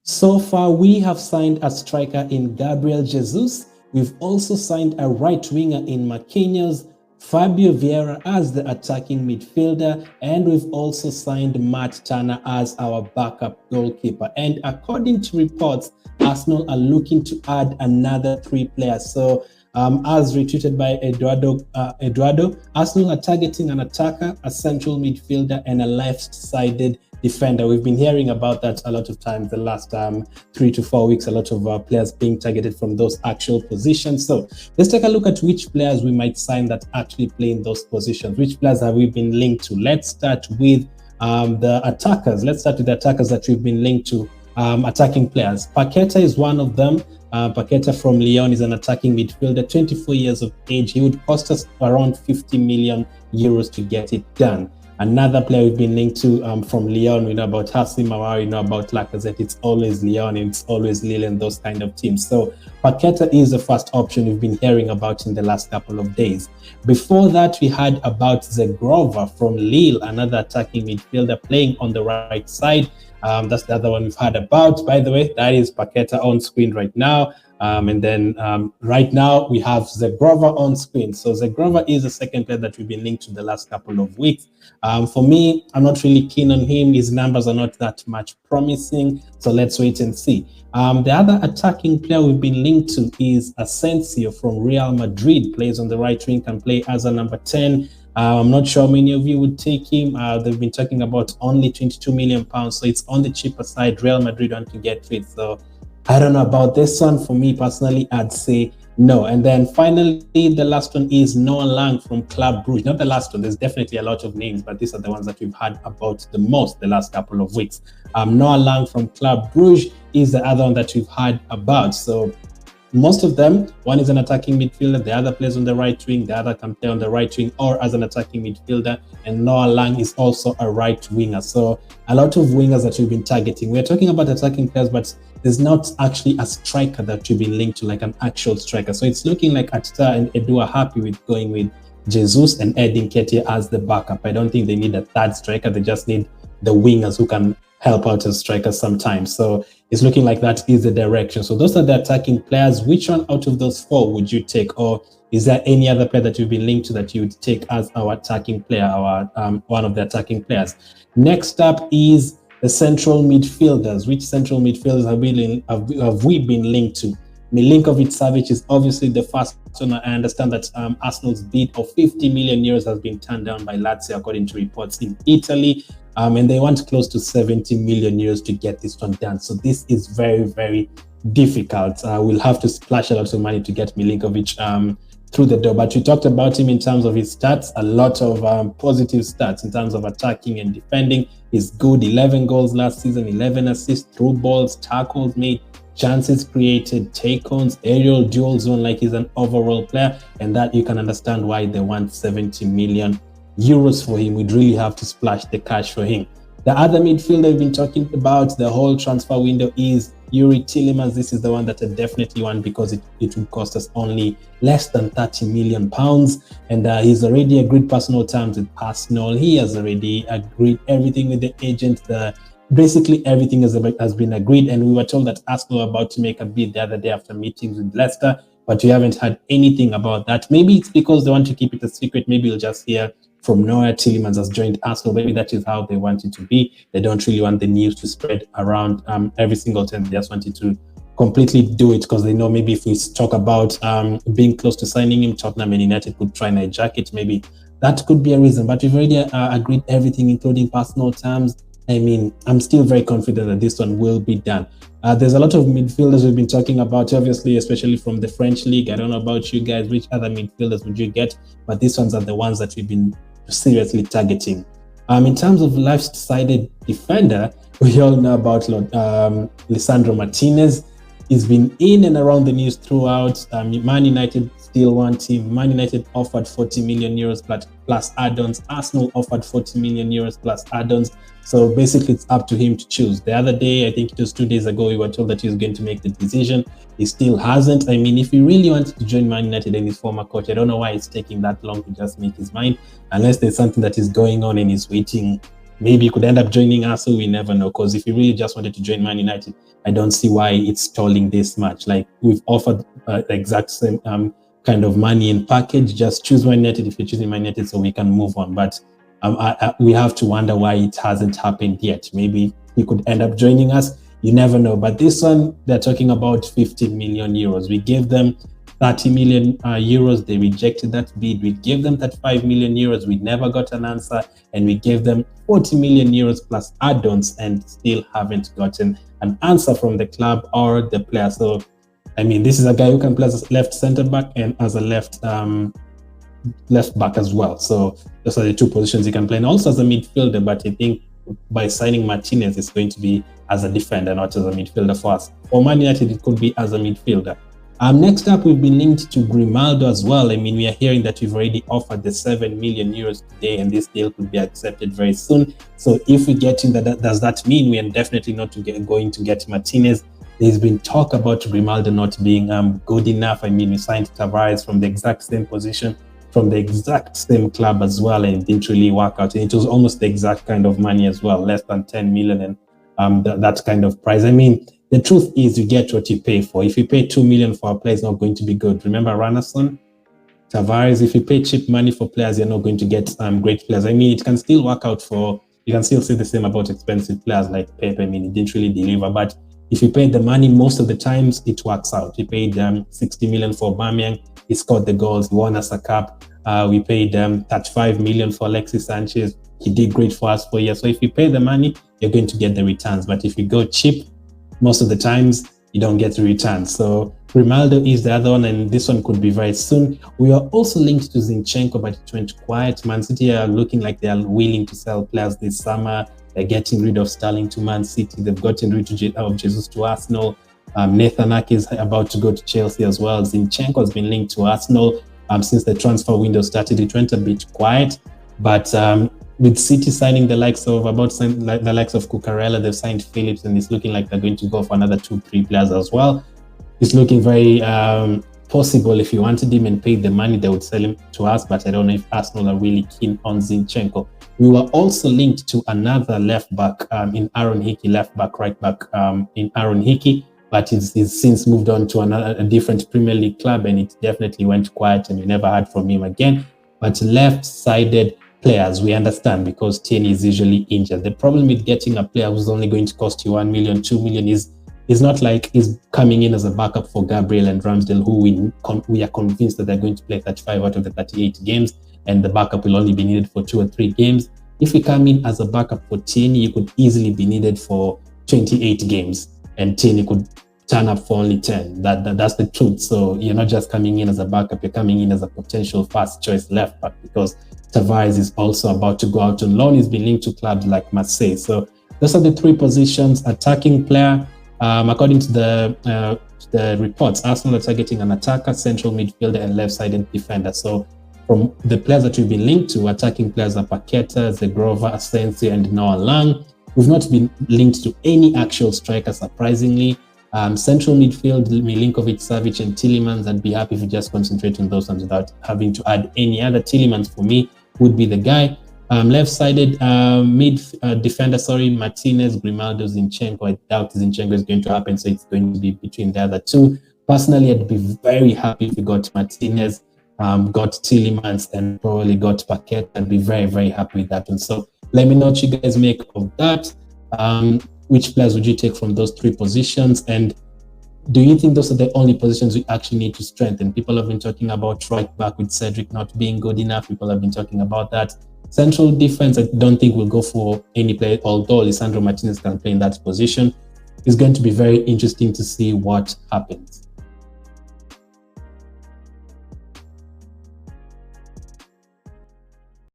So far, we have signed a striker in Gabriel Jesus. We've also signed a right winger in Marquinhos, Fabio Vieira as the attacking midfielder, and we've also signed Matt Turner as our backup goalkeeper. And according to reports, Arsenal are looking to add another 3 players. So as retweeted by Eduardo, Arsenal are targeting an attacker, a central midfielder, and a left-sided defender. We've been hearing about that a lot of times the last 3 to 4 weeks, a lot of players being targeted from those actual positions. So let's take a look at which players we might sign that actually play in those positions. Which players have we been linked to? Let's start with the attackers. Let's start with the attackers that we've been linked to, attacking players. Paqueta is one of them. Paqueta from Lyon is an attacking midfielder, 24 years of age. He would cost us around 50 million euros to get it done. Another player we've been linked to from Lyon, we know about Hassim Aouar, we know about Lacazette. It's always Lyon and it's always Lille and those kind of teams. So Paqueta is the first option we've been hearing about in the last couple of days. Before that, we had about Zegrova from Lille, another attacking midfielder playing on the right side. That's the other one we've heard about. By the way, that is Paqueta on screen right now. And then right now we have Zegrova on screen. So Zegrova is the second player that we've been linked to the last couple of weeks. For me, I'm not really keen on him. His numbers are not that much promising. So let's wait and see. The other attacking player we've been linked to is Asensio from Real Madrid. Plays on the right wing, can play as a number 10. I'm not sure many of you would take him. They've been talking about only 22 million pounds. So it's on the cheaper side. Real Madrid want to get rid. So I don't know about this one. For me personally, I'd say no. And then finally, the last one is Noah Lang from Club Brugge. Not the last one. There's definitely a lot of names, but these are the ones that we've had about the most the last couple of weeks. Noah Lang from Club Brugge is the other one that we've had about. So most of them, one is an attacking midfielder, the other plays on the right wing, the other can play on the right wing or as an attacking midfielder, and Noah Lang is also a right winger. So a lot of wingers that we've been targeting. We're talking about attacking players, but there's not actually a striker that we've been linked to, like an actual striker. So it's looking like Arteta and Edu are happy with going with Jesus and Glen Kightley as the backup. I don't think they need a third striker. They just need the wingers who can help out as strikers sometimes. So it's looking like that is the direction. So those are the attacking players. Which one out of those 4 would you take? Or is there any other player that you've been linked to that you would take as our attacking player, our one of the attacking players? Next up is the central midfielders. Which central midfielders have we been linked to? Milinkovic-Savic is obviously the first one. I understand that Arsenal's bid of 50 million euros has been turned down by Lazio, according to reports in Italy. And they want close to 70 million euros to get this one done. So this is very, very difficult. We'll have to splash a lot of money to get Milinkovic through the door. But we talked about him in terms of his stats, a lot of positive stats in terms of attacking and defending. He's good, 11 goals last season, 11 assists, through balls, tackles made, chances created, take-ons, aerial dual zone, like he's an overall player. And that you can understand why they want 70 million euros for him. We'd really have to splash the cash for him. The other midfielder we've been talking about the whole transfer window is Youri Tielemans. This is the one that I definitely want because it will cost us only less than 30 million pounds. And he's already agreed personal terms with Arsenal. He has already agreed everything with the agent. Basically everything has been agreed. And we were told that Arsenal were about to make a bid the other day after meetings with Leicester, but we haven't had anything about that. Maybe it's because they want to keep it a secret. Maybe you'll just hear from nowhere Tielemans has joined Arsenal. Maybe that is how they want it to be. They don't really want the news to spread around every single time. They just wanted to completely do it because they know maybe if we talk about being close to signing him, Tottenham and United could try and hijack it. Maybe that could be a reason. But we've already agreed everything, including personal terms. I mean, I'm still very confident that this one will be done. There's a lot of midfielders we've been talking about, obviously, especially from the French league. I don't know about you guys, which other midfielders would you get? But these ones are the ones that we've been seriously targeting. In terms of left-sided defender, we all know about Lisandro Martinez. He's been in and around the news throughout. Man United still want him. Man United offered 40 million euros plus add-ons. Arsenal offered 40 million euros plus add-ons. So basically, it's up to him to choose. The other day, I think it was 2 days ago, we were told that he was going to make the decision. He still hasn't. I mean, if he really wanted to join Man United and his former coach, I don't know why it's taking that long to just make his mind, unless there's something that is going on and he's waiting maybe he could end up joining us, so we never know. Because if he really just wanted to join Man United, I don't see why it's stalling this much. Like, we've offered the exact same kind of money in package. Just choose Man United if you're choosing Man United, so we can move on. But we have to wonder why it hasn't happened yet. Maybe he could end up joining us. You never know. But this one, they're talking about 50 million euros. We gave them 30 million euros. They rejected that bid. We gave them that 5 million euros. We never got an answer. And we gave them 40 million euros plus add-ons and still haven't gotten an answer from the club or the player. So, I mean, this is a guy who can play as a left centre back and as a left back as well. So those are the two positions he can play. And also as a midfielder, but I think by signing Martinez, it's going to be as a defender, not as a midfielder for us. For Man United, it could be as a midfielder. Next up, we've been linked to Grimaldo as well. I mean, we are hearing that we've already offered the 7 million euros today, and this deal could be accepted very soon. So if we get him, does that mean we are definitely not going to get Martinez? There's been talk about Grimaldo not being good enough. I mean, we signed Tavares from the exact same position, from the exact same club as well, and it didn't really work out. And it was almost the exact kind of money as well, less than 10 million and that kind of price. I mean, the truth is you get what you pay for. If you pay 2 million for a player, it's not going to be good. Remember Ranason, Tavares, if you pay cheap money for players, you're not going to get great players. I mean, it can still work out you can still say the same about expensive players like Pepe. I mean, it didn't really deliver, but if you pay the money, most of the times it works out. We paid 60 million for Aubameyang. He scored the goals, he won us a cup. We paid 35 million for Alexis Sanchez. He did great for us for a year. So if you pay the money, you're going to get the returns. But if you go cheap, most of the times you don't get the returns. So Grimaldo is the other one, and this one could be very soon. We are also linked to Zinchenko, but it went quiet. Man City are looking like they are willing to sell players this summer. They're getting rid of Sterling to Man City. They've gotten rid of Jesus to Arsenal. Nathan Ake is about to go to Chelsea as well. Zinchenko has been linked to Arsenal since the transfer window started. It went a bit quiet, but with City signing the likes of Cucurella, they've signed Phillips, and it's looking like they're going to go for another 2-3 players as well. It's looking very possible. If you wanted him and paid the money, they would sell him to us, but I don't know if Arsenal are really keen on Zinchenko. We were also linked to another left back in Aaron Hickey, left back, right back in Aaron Hickey, but he's since moved on to a different Premier League club, and it definitely went quiet, and we never heard from him again. But left-sided players, we understand, because Tierney is usually injured. The problem with getting a player who's only going to cost you 1 million, 2 million is not like he's coming in as a backup for Gabriel and Ramsdale, who we are convinced that they're going to play 35 out of the 38 games, and the backup will only be needed for 2 or 3 games. If you come in as a backup for Tierney, you could easily be needed for 28 games, and Tierney could turn up for only 10. That's the truth. So you're not just coming in as a backup, you're coming in as a potential first choice left back, because Tavares is also about to go out on loan. He's been linked to clubs like Marseille. So those are the 3 positions. Attacking player, according to the reports, Arsenal are targeting an attacker, central midfielder, and left-sided defender. So from the players that we've been linked to, attacking players are Paqueta, Zegrova, Asensio, and Noah Lang. We've not been linked to any actual striker, surprisingly. Central midfield, Milinkovic, Savic, and Tielemans. I'd be happy if you just concentrate on those ones without having to add any other. Tielemans, for me, would be the guy. Left-sided defender, Martinez, Grimaldo, Zinchenko. I doubt Zinchenko is going to happen, so it's going to be between the other 2. Personally, I'd be very happy if we got Martinez, got Tielemans, and probably got Paqueta. I'd be very, very happy with that one. So let me know what you guys make of that. Which players would you take from those 3 positions? And do you think those are the only positions we actually need to strengthen? People have been talking about right back with Cedric not being good enough. People have been talking about that. Central defense, I don't think we'll go for any player, although Lisandro Martinez can play in that position. It's going to be very interesting to see what happens.